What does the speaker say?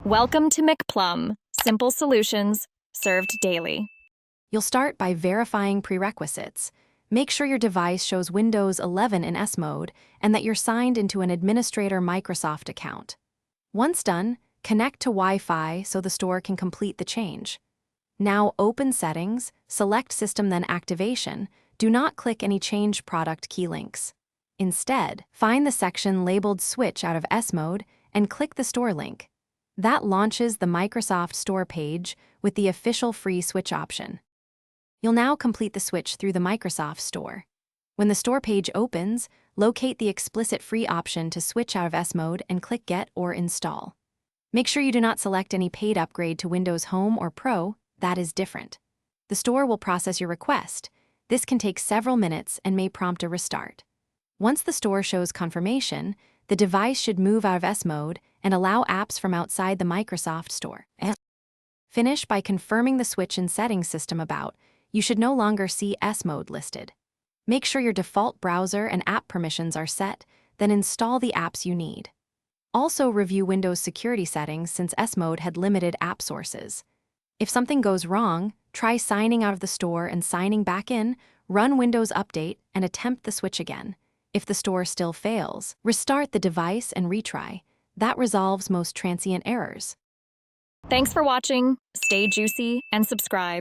Welcome to McPlum, simple solutions served daily. You'll start by verifying prerequisites. Make sure your device shows Windows 11 in S mode and that you're signed into an administrator Microsoft account. Once done, connect to Wi-Fi so the store can complete the change. Now open Settings, select System then Activation. Do not click any Change Product key links. Instead, find the section labeled Switch out of S mode and click the store link. That launches the Microsoft Store page with the official free switch option. You'll now complete the switch through the Microsoft Store. When the store page opens, locate the explicit free option to switch out of S mode and click Get or Install. Make sure you do not select any paid upgrade to Windows Home or Pro. That is different. The store will process your request. This can take several minutes and may prompt a restart. Once the store shows confirmation, the device should move out of S mode and allow apps from outside the Microsoft Store. Finish by confirming the switch in Settings System About. You should no longer see S mode listed. Make sure your default browser and app permissions are set, then install the apps you need. Also review Windows security settings since S mode had limited app sources. If something goes wrong, try signing out of the store and signing back in, run Windows Update, and attempt the switch again. If the store still fails, restart the device and retry. That resolves most transient errors. Thanks for watching. Stay juicy and subscribe.